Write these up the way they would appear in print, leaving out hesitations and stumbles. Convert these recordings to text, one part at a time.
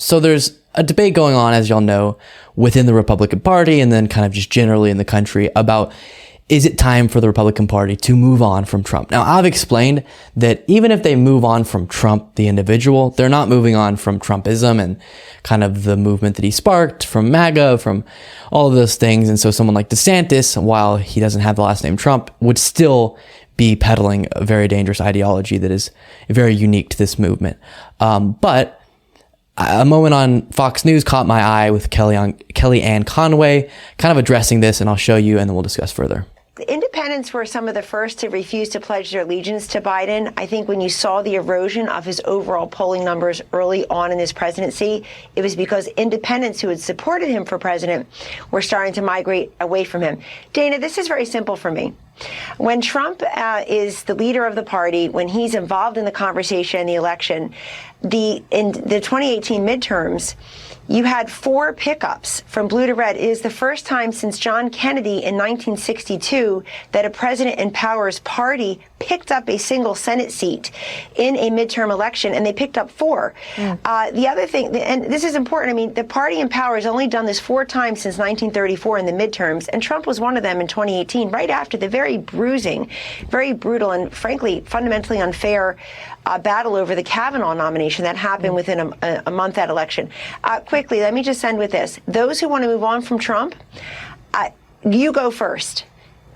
So there's a debate going on, as y'all know, within the Republican Party and then kind of just generally in the country about, is it time for the Republican Party to move on from Trump? Now, I've explained that even if they move on from Trump, the individual, they're not moving on from Trumpism and kind of the movement that he sparked, from MAGA, from all of those things. And so someone like DeSantis, while he doesn't have the last name Trump, would still be peddling a very dangerous ideology that is very unique to this movement. But a moment on Fox News caught my eye with Kellyanne Conway kind of addressing this, and I'll show you and then we'll discuss further. The independents were some of the first to refuse to pledge their allegiance to Biden. I think when you saw the erosion of his overall polling numbers early on in his presidency, it was because independents who had supported him for president were starting to migrate away from him. Dana, this is very simple for me. When Trump is the leader of the party, when he's involved in the conversation in the election, in the 2018 midterms, you had 4 pickups from blue to red. It is the first time since John Kennedy in 1962 that a president in power's party picked up a single Senate seat in a midterm election, and they picked up 4. The other thing, and this is important, I mean, the party in power has only done this 4 times since 1934 in the midterms, and Trump was one of them in 2018, right after the very bruising, very brutal, and frankly, fundamentally unfair battle over the Kavanaugh nomination that happened within a month that election. Quickly, let me just end with this. Those who want to move on from Trump, you go first.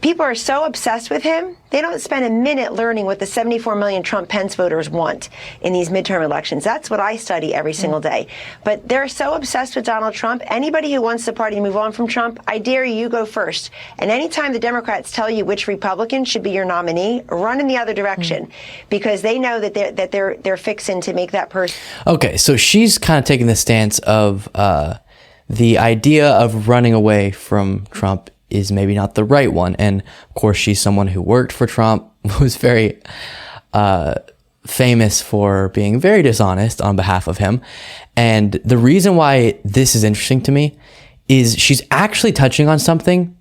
People are so obsessed with him, they don't spend a minute learning what the 74 million Trump-Pence voters want in these midterm elections. That's what I study every single day. But they're so obsessed with Donald Trump. Anybody who wants the party to move on from Trump, I dare you go first. And anytime the Democrats tell you which Republican should be your nominee, run in the other direction, because they know that they're fixing to make that person. Okay, so she's kind of taking the stance of the idea of running away from Trump is maybe not the right one. And of course, she's someone who worked for Trump, was very famous for being very dishonest on behalf of him. And the reason why this is interesting to me is she's actually touching on something,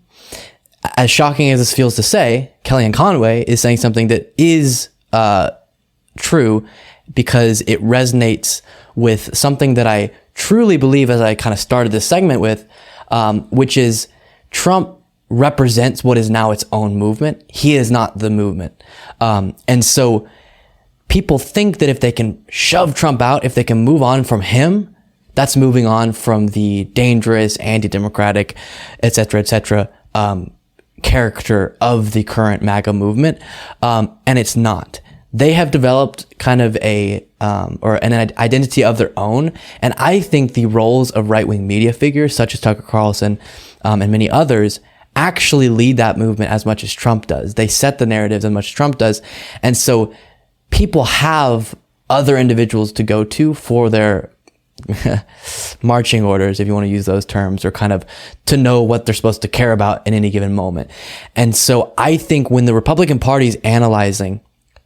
as shocking as this feels to say. Kellyanne Conway is saying something that is true, because it resonates with something that I truly believe, as I kind of started this segment with, which is Trump represents what is now its own movement. He is not the movement. And so people think that if they can shove Trump out, if they can move on from him, that's moving on from the dangerous, anti-democratic, et cetera, character of the current MAGA movement. And it's not. They have developed kind of an identity of their own. And I think the roles of right-wing media figures, such as Tucker Carlson and many others, actually lead that movement as much as Trump does. They set the narratives as much as Trump does. And so people have other individuals to go to for their marching orders, if you want to use those terms, or kind of to know what they're supposed to care about in any given moment. And so I think when the Republican Party is analyzing,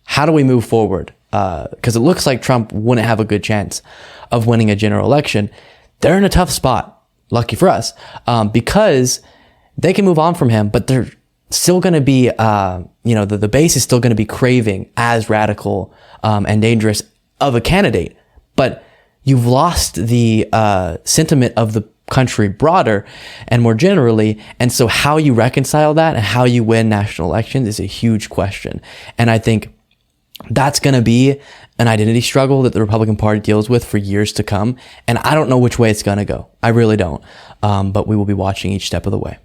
how do we move forward? Because it looks like Trump wouldn't have a good chance of winning a general election. They're in a tough spot, lucky for us, because they can move on from him, but they're still going to be, the base is still going to be craving as radical and dangerous of a candidate. But you've lost the sentiment of the country broader and more generally. And so how you reconcile that and how you win national elections is a huge question. And I think that's going to be an identity struggle that the Republican Party deals with for years to come. And I don't know which way it's going to go. I really don't. But we will be watching each step of the way.